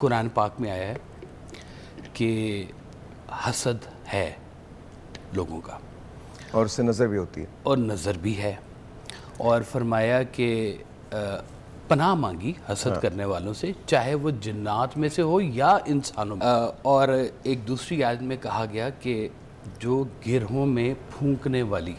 قرآن پاک میں آیا ہے کہ حسد ہے لوگوں کا اور اس سے نظر بھی ہوتی ہے اور نظر بھی ہے، اور فرمایا کہ پناہ مانگی حسد کرنے والوں سے، چاہے وہ جنات میں سے ہو یا انسانوں میں۔ اور ایک دوسری آیت میں کہا گیا کہ جو گرہوں میں پھونکنے والی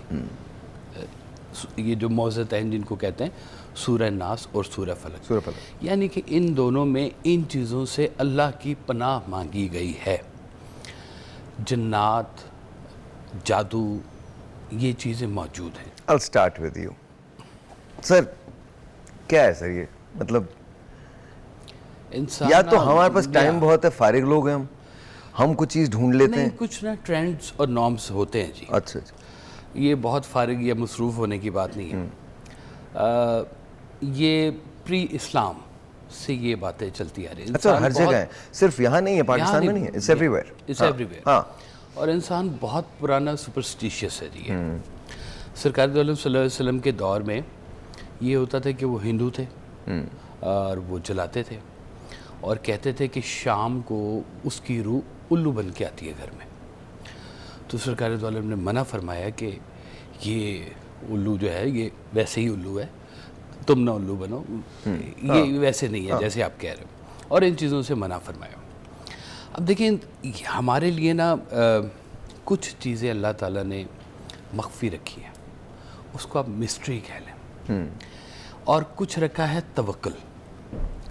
یہ جو موعظتین جن کو کہتے ہیں، سورہ ناس اور سورہ فلق، یعنی کہ ان دونوں میں ان چیزوں سے اللہ کی پناہ مانگی گئی ہے۔ جنات، جادو، یہ چیزیں موجود ہیں۔ I'll start with you. سر کیا ہے سر یہ مطلب یا تو ہمارے پاس ٹائم بہت ہے، فارغ لوگ ہیں ہم کچھ چیز ڈھونڈ لیتے ہیں، کچھ نا ٹرینڈز اور نارمز ہوتے ہیں جی۔ اچھا یہ بہت فارغ یا مصروف ہونے کی بات نہیں ہے، یہ پری اسلام سے یہ باتیں چلتی آ رہی ہیں۔ اچھا ہر جگہ ہے، صرف یہاں نہیں ہے، پاکستان میں نہیں ہے، it's everywhere. It's everywhere. ہاں، اور انسان بہت پرانا سپرسٹیشیس ہے جی۔ سرکار دو عالم صلی اللہ علیہ وسلم کے دور میں یہ ہوتا تھا کہ وہ ہندو تھے اور وہ جلاتے تھے اور کہتے تھے کہ شام کو اس کی روح الو بن کے آتی ہے گھر میں۔ تو سرکار دو عالم نے منع فرمایا کہ یہ الو جو ہے یہ ویسے ہی الو ہے، تم نہ الو بنو، یہ ویسے نہیں ہے جیسے آپ کہہ رہے ہو، اور ان چیزوں سے منع فرمایا۔ اب دیکھیں ہمارے لیے نا کچھ چیزیں اللہ تعالیٰ نے مخفی رکھی ہیں، اس کو آپ مسٹری کہہ لیں، اور کچھ رکھا ہے توکل،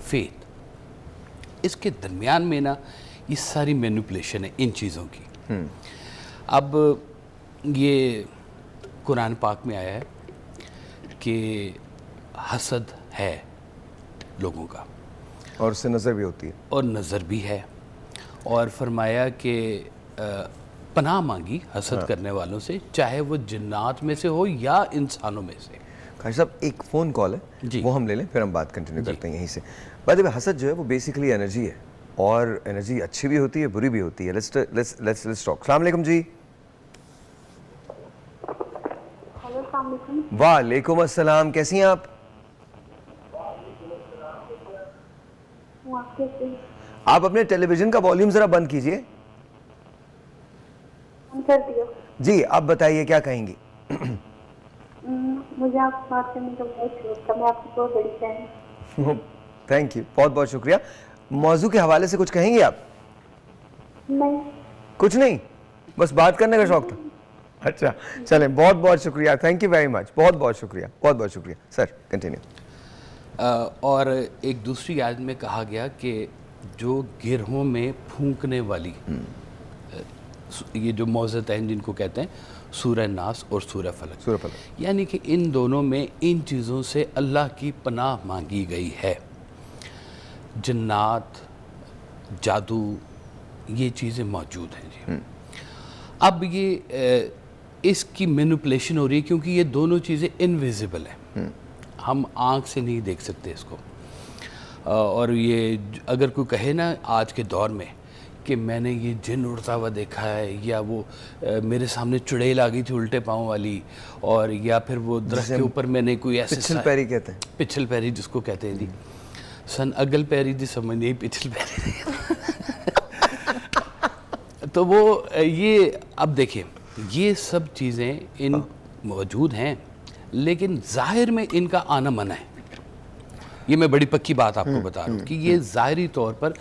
فیتھ۔ اس کے درمیان میں نا یہ ساری مینیپولیشن ہے ان چیزوں کی۔ اب یہ قرآن پاک میں آیا ہے کہ حسد ہے لوگوں کا، اور اس سے نظر بھی ہوتی ہے اور نظر بھی ہے، اور فرمایا کہ پناہ مانگی حسد کرنے والوں سے، چاہے وہ جنات میں سے ہو یا انسانوں میں سے۔ خیر صاحب ایک فون کال ہے وہ ہم لے لیں، پھر ہم بات کنٹینیو کرتے ہیں یہیں سے۔ بائی دی وے حسد جو ہے وہ بیسیکلی انرجی ہے، اور انرجی اچھی بھی ہوتی ہے بری بھی ہوتی ہے۔ Let's talk. السلام علیکم جی۔ ہیلو السلام علیکم۔ وعلیکم السلام، کیسی ہیں آپ؟ آپ اپنے ٹیلی ویژن کا والیوم ذرا بند کیجئے۔ کر دیا جی آپ بتائیے کیا کہیں گی؟ مجھے آپ سے بات کرنے کا بہت شوق تھا، میں آپ کی بہت بڑی فین ہوں۔ تھینک یو، بہت بہت شکریہ۔ موضوع کے حوالے سے کچھ کہیں گے آپ؟ نہیں کچھ نہیں، بس بات کرنے کا شوق تھا؟ اچھا چلیں، بہت بہت شکریہ، تھینک یو ویری مچ، بہت بہت شکریہ، بہت بہت شکریہ سر، کنٹینیو۔ اور ایک دوسری آیت میں کہا گیا کہ جو گرہوں میں پھونکنے والی یہ جو موعظتین جن کو کہتے ہیں، سورہ ناس اور سورہ فلق، یعنی کہ ان دونوں میں ان چیزوں سے اللہ کی پناہ مانگی گئی ہے۔ جنات، جادو، یہ چیزیں موجود ہیں جی۔ اب یہ اس کی مینیپولیشن ہو رہی ہے کیونکہ یہ دونوں چیزیں انویزیبل ہیں، ہم آنکھ سے نہیں دیکھ سکتے اس کو۔ اور یہ اگر کوئی کہے نا آج کے دور میں کہ میں نے یہ جن اڑتا ہوا دیکھا ہے، یا وہ میرے سامنے چڑیل آ گئی تھی الٹے پاؤں والی، اور یا پھر وہ درخت کے اوپر میں نے کوئی ایسے پچھل پیری کہتے ہیں، پچھل پیری جس کو کہتے ہیں جی، سن اگل پیری دی سمجھ نہیں، پچھل پیری تو وہ یہ اب دیکھیں یہ سب چیزیں ان موجود ہیں، لیکن ظاہر میں ان کا آنا منع ہے۔ یہ میں بڑی پکی بات آپ کو بتا رہا ہوں کہ یہ ظاہری طور پر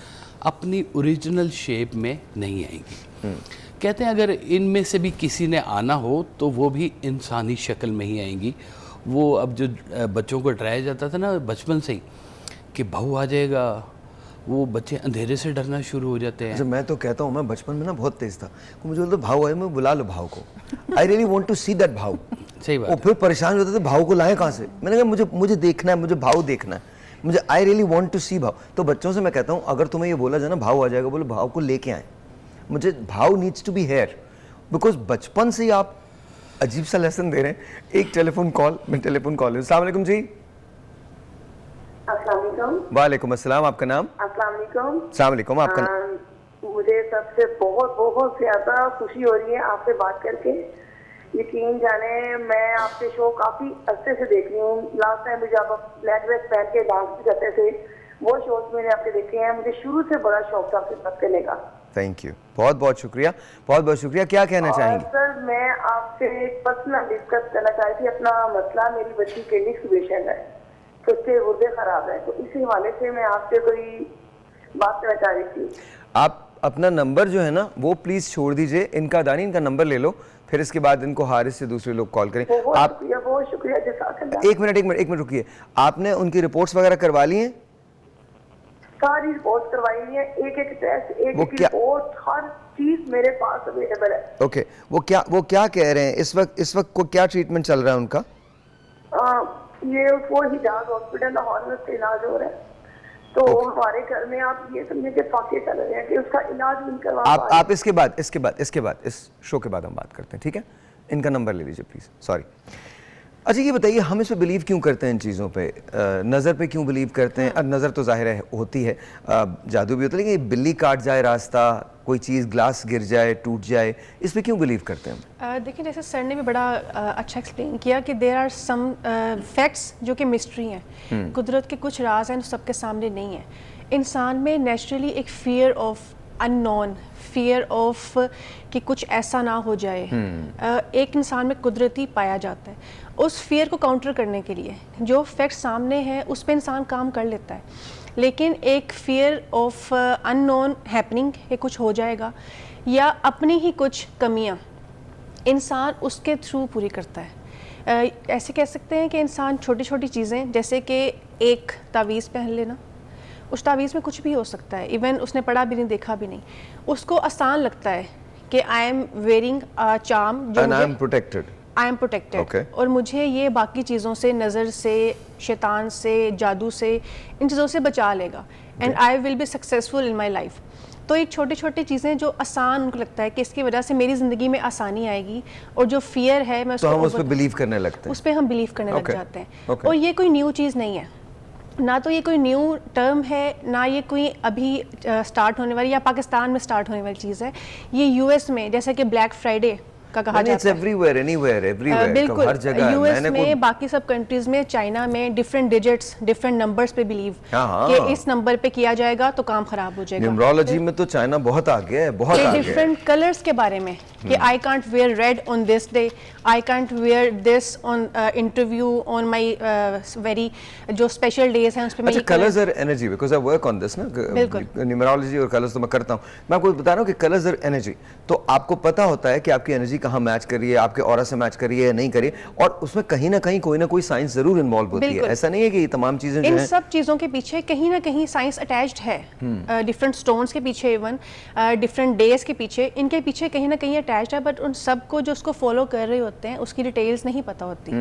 اپنی اوریجنل شیپ میں نہیں آئیں گی۔ کہتے ہیں اگر ان میں سے بھی کسی نے آنا ہو تو وہ بھی انسانی شکل میں ہی آئیں گی۔ وہ اب جو بچوں کو ڈرایا جاتا تھا نا بچپن سے ہی کہ بہو آ جائے گا، وہ بچے اندھیرے سے ڈرنا شروع ہو جاتے ہیں۔ میں تو کہتا ہوں، میں بچپن میں نا بہت تیز تھا، مجھے بولتا بھاؤ آئے، میں بلا لو بھاؤ کو، I really want to see that بھاؤ۔ صحیح بات وہ پھر پریشان ہوتے تھے بھاؤ کو لائیں کہاں سے، میں نے کہا مجھے دیکھنا ہے، مجھے بھاؤ دیکھنا ہے، مجھے I really want to see بھاؤ۔ تو بچوں سے میں کہتا ہوں اگر تمہیں یہ بولا جائے نا بھاؤ آ جائے گا، بولو بھاؤ کو لے کے آئیں، مجھے بھاؤ needs to be here, because بچپن سے ہی آپ عجیب سا لیسن دے رہے ہیں۔ ایک ٹیلیفون کال، میں ٹیلیفون کال ہے۔ السلام علیکم جی۔ السلام علیکم۔ وعلیکم السلام، آپ کا نام؟ السلام علیکم۔ السلام علیکم، آپ کا نام؟ مجھے سب سے بہت بہت زیادہ خوشی ہو رہی ہے آپ سے بات کر کے۔ یقین جانے میں آپ کے شو کافی عرصے سے دیکھ رہی ہوں، لاسٹ ٹائم مجھے آپ نیٹ ورک پہن کے ڈانس بھی کرتے تھے، وہ شوز میں نے آپ کے دیکھے ہیں, مجھے شروع سے بڑا شوق تھا خدمت کرنے کا. تھینک یو, بہت بہت شکریہ, بہت بہت شکریہ. کیا کہنا چاہیں گے؟ سر میں آپ سے پرسنل ڈسکس کرنا چاہتی تھی اپنا مسئلہ. میری بچی کلینکس پیشنٹ ہے تو اس کے گردے خراب ہیں, تو اسی حوالے سے میں آپ سے کوئی بات کرنا چاہ رہی تھی. آپ اپنا نمبر جو ہے نا وہ پلیز چھوڑ دیجئے, ان کا دانی ان کا نمبر لے لو, پھر اس کے بعد ان کو حارث سے دوسرے لوگ کال کریں. آپ بہت شکریہ جزاک اللہ. ایک منٹ رکیے, آپ نے ان کی رپورٹس وغیرہ کروا لی ہیں؟ ساری رپورٹ کروائی ہے, ایک ایک ٹیسٹ, ایک ایک رپورٹ, ہر چیز میرے پاس اویلیبل ہے. اوکے, وہ کیا کہہ رہے ہیں اس وقت کو کیا ٹریٹمنٹ چل رہا ہے ان کا؟ یہ وہ حجاز ہاسپٹل لاہور میں اس کا علاج ہو رہا ہے. تو ہمارے گھر میں آپ یہ سمجھیں کہ فاقے چل رہے ہیں کہ اس کا علاج نہیں کروا پا رہے. آپ اس کے بعد اس شو کے بعد ہم بات کرتے ہیں, ٹھیک ہے؟ ان کا نمبر لے لیجیے پلیز. سوری. اچھا یہ بتائیے, ہم اس پہ بلیو کیوں کرتے ہیں ان چیزوں پہ, نظر پہ کیوں بلیو کرتے ہیں؟ نظر تو ظاہر ہے ہوتی ہے, جادو بھی ہوتا ہے, لیکن بلی کاٹ جائے راستہ, کوئی چیز گلاس گر جائے, ٹوٹ جائے, اس پہ کیوں بلیو کرتے ہیں؟ دیکھیں جیسے سر نے بھی بڑا اچھا ایکسپلین کیا کہ دیر آر سم فیکٹس جو کہ مسٹری ہیں, قدرت کے کچھ راز ہیں جو سب کے سامنے نہیں ہیں. انسان میں نیچرلی ایک fear of unknown, fear of کہ کچھ ایسا نہ ہو جائے, ایک انسان میں قدرتی پایا جاتا ہے. اس فیئر کو کاؤنٹر کرنے کے لیے جو فیکٹ سامنے ہیں اس پہ انسان کام کر لیتا ہے, لیکن ایک fear of unknown happening کہ کچھ ہو جائے گا یا اپنی ہی کچھ کمیاں انسان اس کے تھرو پوری کرتا ہے. ایسے کہہ سکتے ہیں کہ انسان چھوٹی چھوٹی چیزیں جیسے کہ ایک تعویذ پہن لینا, اس تعویذ میں کچھ بھی ہو سکتا ہے, ایون اس نے پڑھا بھی نہیں, دیکھا بھی نہیں, اس کو آسان لگتا ہے کہ آئی ایم ویئرنگ چارم جو آئی ایم پروٹیکٹڈ, اور مجھے یہ باقی چیزوں سے, نظر سے, شیطان سے, جادو سے, ان چیزوں سے بچا لے گا, and I will be successful in my life. تو یہ چھوٹی چھوٹی چیزیں جو آسان ان کو لگتا ہے کہ اس کی وجہ سے میری زندگی میں آسانی آئے گی, اور جو فیئر ہے میں اس پہ بلیو کرنے لگتے ہیں, اس پہ ہم بلیو کرنے لگ جاتے ہیں. اور یہ کوئی نیو چیز نہیں ہے, نہ تو یہ کوئی نیو ٹرم ہے, نہ یہ کوئی ابھی سٹارٹ ہونے والی یا پاکستان میں سٹارٹ ہونے والی چیز ہے. یہ یو ایس میں جیسے کہ بلیک فرائیڈے کا کہا جاتا ہے, بالکل یو ایس میں, باقی سب کنٹریز میں, چائنا میں ڈفرینٹ ڈیجٹس, ڈفرینٹ نمبرز پہ بلیو کہ اس نمبر پہ کیا جائے گا تو کام خراب ہو جائے گا. نیومرولوجی میں تو چائنا بہت آگے ہے, بہت آگے ہے. ڈفرینٹ کلرز کے بارے میں کہ I can't wear red on this day, I can't wear this on interview on my very جو اسپیشل ڈیز ہیں اس پہ. اچھا, کلرز اور energy, because I work on this نا, نیومرولوجی اور کلرز تو میں کرتا ہوں. میں آپ کو بتا رہا ہوں کہ کلرز اور انرجی, تو آپ کو پتا ہوتا ہے کہ آپ کی انرجی کہاں میچ کر رہی ہے, آپ کے اورا سے میچ کر رہی ہے یا نہیں کر رہی ہے, اور اس میں کہیں نہ کوئی سائنس ضرور انوالو ہوتی ہے. ایسا نہیں ہے کہ یہ تمام چیزیں جو ہیں, ان سب چیزوں کے پیچھے کہیں نہ کہیں سائنس اٹیچڈ ہے. ڈفرینٹ سٹونز کے پیچھے, ایون ڈفرینٹ ڈیز کے پیچھے, ان کے پیچھے کہیں نہ کہیں اٹیچڈ ہے, بٹ ان سب کو جو اس کو فالو کر رہے ہوتے ہیں اس کی ڈیٹیلز نہیں پتہ ہوتی.